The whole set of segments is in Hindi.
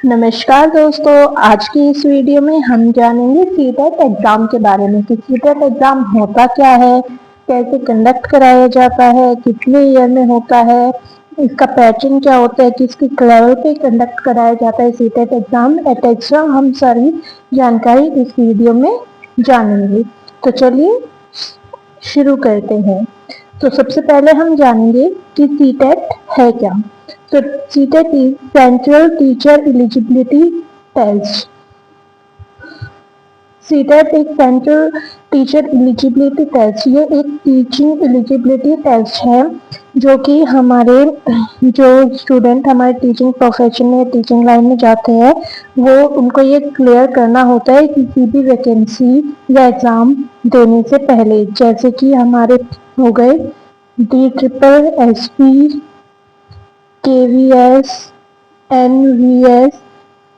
नमस्कार दोस्तों, आज की इस वीडियो में हम जानेंगे सीटेट एग्जाम के बारे में कि सीटेट एग्जाम होता क्या है, कैसे कंडक्ट कराया जाता है, कितने ईयर में होता है, इसका पैटर्न क्या होता है, किस किस लेवल पे कंडक्ट कराया जाता है सीटेट एग्जाम एटसेट्रा। हम सारी जानकारी इस वीडियो में जानेंगे। तो चलिए शुरू करते हैं। तो सबसे पहले हम जानेंगे कि सीटेट है क्या। तो CTET is central teacher eligibility test. CTET एक सेंट्रल टीचर एलिजिबिलिटी टेस्ट, ये एक टीचिंग एलिजिबिलिटी टेस्ट है जो कि हमारे जो स्टूडेंट हमारे टीचिंग प्रोफेशन में टीचिंग लाइन में जाते हैं वो उनको ये क्लियर करना होता है किसी भी वैकेंसी या एग्ज़ाम देने से पहले, जैसे कि हमारे हो गए DSSP, KVS, NVS,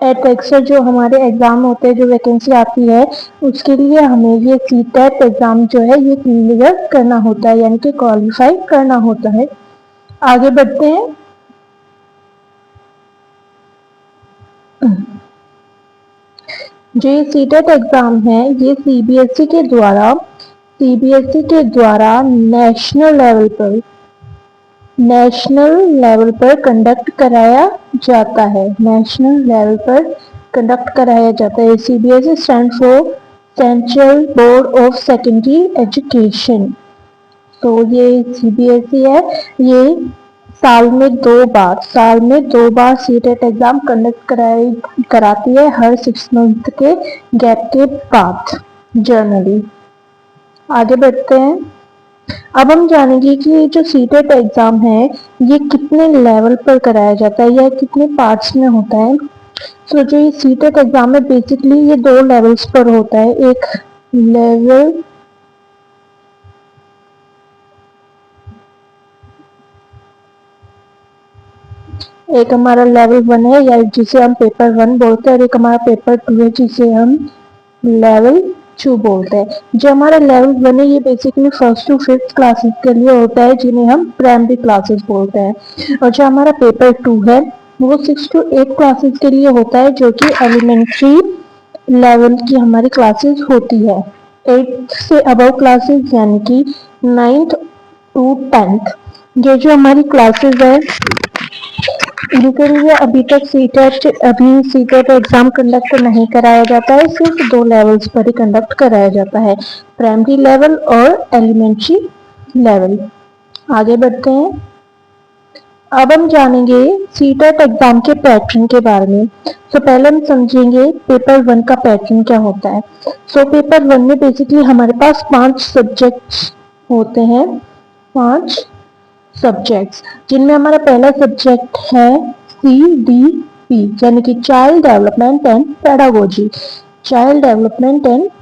एटसेट्रा। जो हमारे एग्ज़ाम होते हैं, जो वैकेंसी आती है उसके लिए हमें ये सीटेट एग्ज़ाम जो है ये क्लियर करना होता है, यानी कि क्वालिफाई करना होता है। आगे बढ़ते हैं। जो ये सीटेट एग्ज़ाम है ये सीबीएसई के द्वारा नेशनल लेवल पर कंडक्ट कराया जाता है। नेशनल लेवल पर कंडक्ट कराया जाता है। CBSE stand for central board of secondary education. तो ये सीबीएसई है, ये साल में दो बार सीटेट एग्जाम कंडक्ट कराती है, हर 6 मंथ के गैप के बाद जनरली। आगे बढ़ते हैं। अब हम जानेंगे कि ये जो सीटेट एग्जाम है ये कितने लेवल पर कराया जाता है या कितने पार्ट्स में होता है। तो जो ये सीटेट एग्जाम है बेसिकली ये 2 लेवल्स पर होता है। एक हमारा लेवल 1 है या जिसे हम पेपर 1 बोलते हैं, और एक हमारा पेपर 2 है जिसे हम लेवल 2 बोलते हैं। जो हमारा लेवल 1 है ये basically 1st to 5th classes के लिए होता है, जिन्हें हम प्राइमरी क्लासेस बोलते हैं। और जो हमारा पेपर 2 है वो 6 to 8 क्लासेस के लिए होता है, जो कि एलिमेंट्री लेवल की हमारी क्लासेस होती है। 8th से अबव क्लासेस यानी कि 9th to 10th ये जो हमारी क्लासेस है इनके लिए अभी सीटेट एग्जाम कंडक्ट नहीं कराया जाता है, सिर्फ 2 लेवल्स पर ही कंडक्ट कराया जाता है, प्राइमरी लेवल और एलिमेंट्री लेवल। आगे बढ़ते हैं। अब हम जानेंगे सीटेट एग्जाम के पैटर्न के बारे में। तो पहले हम समझेंगे पेपर 1 का पैटर्न क्या होता है। सो पेपर 1 में बेसिकली हमारे पास 5 सब्जेक्ट्स होते हैं, 5 सब्जेक्ट्स, जिनमें हमारा पहला सब्जेक्ट है CDP यानी कि चाइल्ड डेवलपमेंट एंड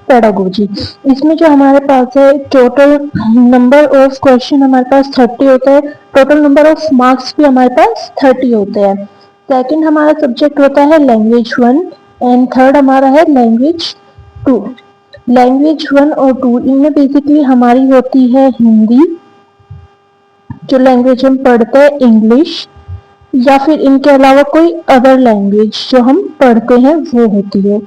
पेडागोजी। इसमें जो हमारे पास है टोटल नंबर ऑफ क्वेश्चन हमारे पास 30 होता है, टोटल नंबर ऑफ मार्क्स भी हमारे पास 30 होते हैं। सेकंड हमारा सब्जेक्ट होता है लैंग्वेज 1 एंड थर्ड हमारा है लैंग्वेज 2। लैंग्वेज 1 और 2 इनमें बेसिकली हमारी होती है हिंदी, जो लैंग्वेज हम पढ़ते हैं इंग्लिश, या फिर इनके अलावा कोई अदर लैंग्वेज जो हम पढ़ते हैं वो होती है।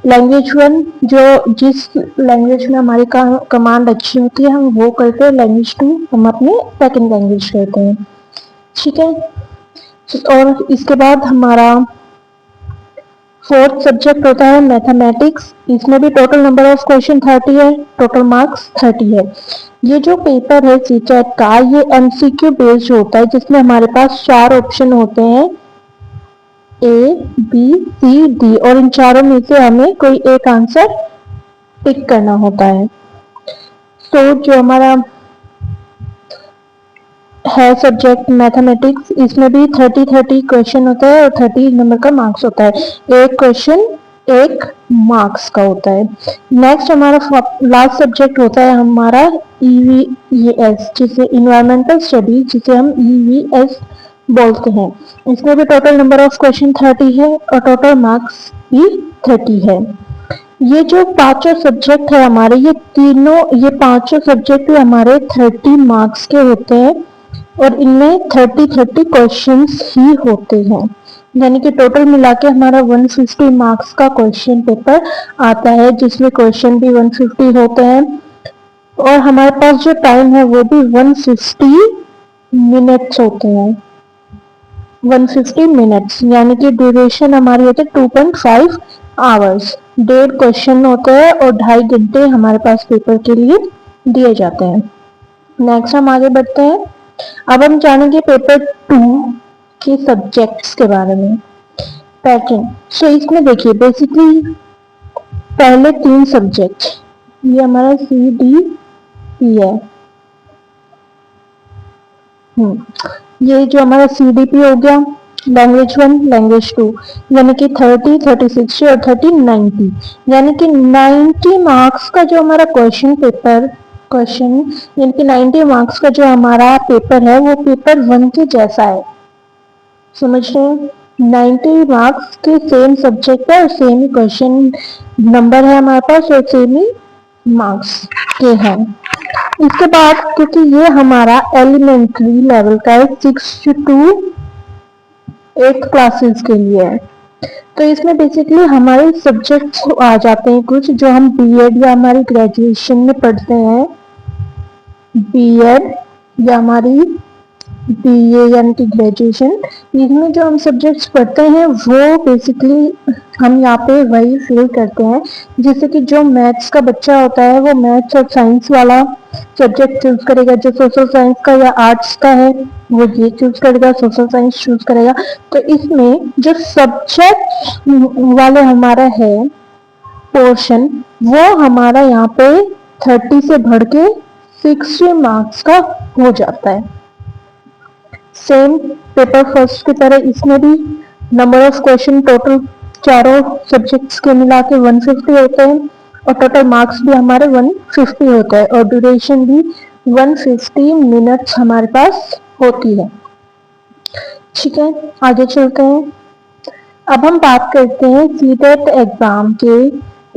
लैंग्वेज 1 जो जिस लैंग्वेज में हमारी कमांड अच्छी होती है हम वो करते हैं, लैंग्वेज 2 हम अपनी सेकंड लैंग्वेज करते हैं। ठीक है। और इसके बाद हमारा 4th सब्जेक्ट होता है मैथमेटिक्स। इसमें भी टोटल नंबर ऑफ क्वेश्चन 30 है, टोटल मार्क्स 30 है। ये जो पेपर है सीटेट का ये एमसीक्यू बेस्ड होता है, जिसमें हमारे पास 4 ऑप्शन होते हैं ABCD, और इन चारों में से हमें कोई एक आंसर पिक करना होता है। तो जो हमारा है सब्जेक्ट मैथमेटिक्स, इसमें भी 30 क्वेश्चन होता है और 30 नंबर का मार्क्स होता है। एक क्वेश्चन 1 मार्क्स का होता है। नेक्स्ट हमारा लास्ट सब्जेक्ट होता है हमारा EVS, जिसे इन्वायरमेंटल स्टडीज, जिसे हम EVS बोलते हैं। इसमें भी टोटल नंबर ऑफ क्वेश्चन 30 है और टोटल मार्क्स भी 30 है। ये जो पांचों सब्जेक्ट है हमारे, ये पांचों सब्जेक्ट हमारे 30 मार्क्स के होते हैं और इनमें 30 क्वेश्चंस ही होते हैं। यानी कि टोटल मिला के हमारा 150 मार्क्स का क्वेश्चन पेपर आता है, जिसमें क्वेश्चन भी 150 होते हैं और हमारे पास जो टाइम है वो भी 150 मिनट्स होते हैं। 150 मिनट्स यानी कि ड्यूरेशन हमारी होती है 2.5 आवर्स। 1.5 क्वेश्चन होते हैं और 2.5 घंटे हमारे पास पेपर के लिए दिए जाते हैं। नेक्स्ट हम आगे बढ़ते हैं। अब हम जानेंगे पेपर 2 के सब्जेक्ट्स के बारे में। पैटर्न, सो इसमें देखिए बेसिकली पहले 3 सब्जेक्ट, ये हमारा CDP है। ये जो हमारा CDP हो गया, लैंग्वेज 1, लैंग्वेज 2, यानी कि 30, 30, 60 और 30, 90, यानी कि 90 मार्क्स का जो हमारा क्वेश्चन यानी कि 90 मार्क्स का जो हमारा पेपर है वो पेपर 1 के जैसा है। समझ रहे हैं? 90 मार्क्स के सेम सब्जेक्ट है और सेम ही क्वेश्चन नंबर है हमारे पास और सेम ही मार्क्स के हैं। इसके बाद क्योंकि ये हमारा एलिमेंट्री लेवल का है, 6 to 8 क्लासेस के लिए है, तो इसमें बेसिकली हमारे सब्जेक्ट्स आ जाते हैं कुछ जो हम बीएड या हमारी ग्रेजुएशन में पढ़ते हैं। बीएड या हमारी बीए यानी कि ग्रेजुएशन, इसमें जो हम सब्जेक्ट्स पढ़ते हैं वो बेसिकली हम यहाँ पे वही फील करते हैं। जैसे कि जो मैथ्स का बच्चा होता है वो मैथ्स और साइंस वाला सब्जेक्ट चूज करेगा, जो सोशल साइंस का या आर्ट्स का है वो ये चूज करेगा, सोशल साइंस चूज करेगा। तो इसमें जो सब्जेक्ट वाले हमारा है पोर्शन, वो हमारा यहाँ पे 30 से बढ़ के 60 मार्क्स का हो जाता है। सेम पेपर फर्स्ट की तरह इसमें भी नंबर ऑफ क्वेश्चन टोटल चारों सब्जेक्ट्स के मिला के 150 होते हैं और टोटल मार्क्स भी हमारे 150 होता है और ड्यूरेशन भी 150 मिनट्स हमारे पास होती है। ठीक है, आगे चलते हैं। अब हम बात करते हैं सीटेट एग्जाम के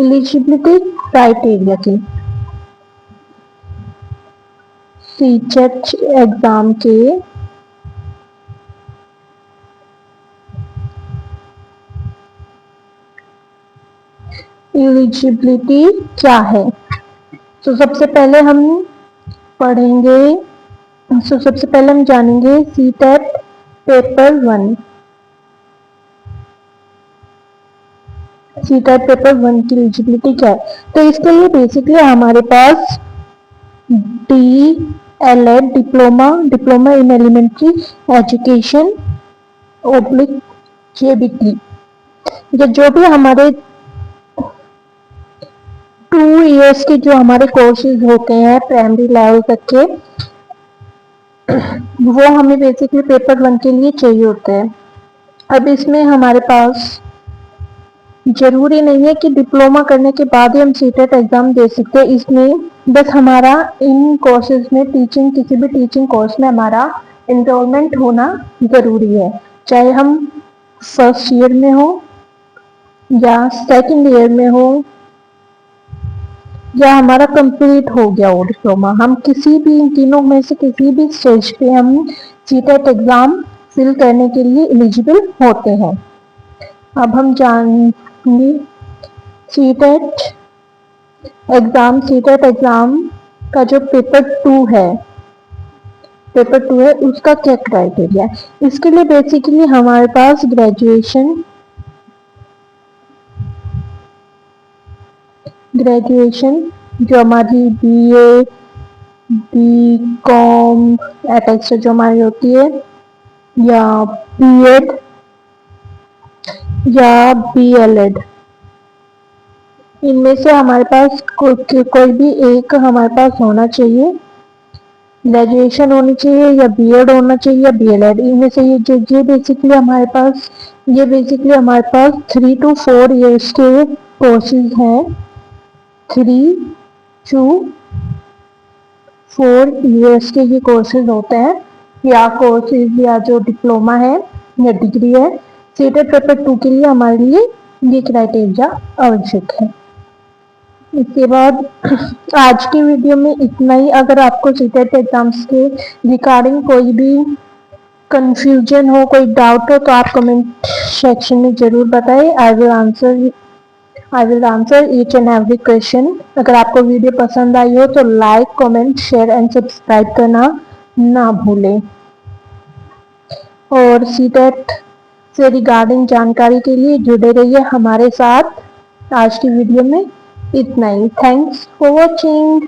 एलिजिबिलिटी क्राइटेरिया की। सीटेट एग्जाम के एलिजिबिलिटी क्या है? तो सबसे पहले हम पढ़ेंगे, सबसे पहले हम जानेंगे सीटेट पेपर 1। सीटेट पेपर 1 की एलिजिबिलिटी क्या है? तो इसके लिए बेसिकली हमारे पास DLED diploma in elementary education oblique JBT, ये जो भी हमारे 2 इयर्स के जो हमारे कोर्सेज होते हैं प्राइमरी लेवल तक के, वो हमें बेसिकली पेपर 1 के लिए चाहिए होते हैं। अब इसमें हमारे पास जरूरी नहीं है कि डिप्लोमा करने के बाद ही हम सीटेट एग्जाम दे सकते हैं। इसमें बस हमारा इन कोर्सेज में किसी भी टीचिंग कोर्स में हमारा एनरोलमेंट होना जरूरी है, चाहे हम फर्स्ट ईयर में हो या सेकंड ईयर में हो या हमारा कंप्लीट हो गया हो डिप्लोमा। हम किसी भी इन तीनों में से किसी भी स्टेज पे हम सीटेट एग्जाम फिल करने के लिए एलिजिबल होते हैं। अब हम जानेंगे सीटेट एग्जाम का जो पेपर 2 है उसका क्या क्राइटेरिया है? इसके लिए बेसिकली हमारे पास ग्रेजुएशन जो हमारी BA BCom एटेक्स जो हमारी होती है या BEd या BLED, इनमें से हमारे पास कोई भी एक हमारे पास होना चाहिए। ग्रेजुएशन होनी चाहिए या BEd होना चाहिए या BLED, इनमें से ये बेसिकली हमारे पास 3 to 4 इयर्स के कोर्सेज हैं। 3 to 4 इयर्स के ये कोर्सेज होते हैं या कोर्सेज या जो डिप्लोमा है या डिग्री है। सीटेट पेपर 2 के लिए हमारे लिए ये क्राइटेरिया आवश्यक है। इसके बाद आज की वीडियो में इतना ही। अगर आपको सीटेट एग्जाम्स के रिगार्डिंग कोई भी कंफ्यूजन हो, कोई डाउट हो तो आप कमेंट सेक्शन में ज़रूर बताएं। I will answer each and every question. अगर आपको वीडियो पसंद आई हो तो like, comment, share and subscribe करना ना भूलें। और सीटेट से रिगार्डिंग जानकारी के लिए जुड़े रहिए हमारे साथ। आज की वीडियो में इतना ही। Thanks for watching.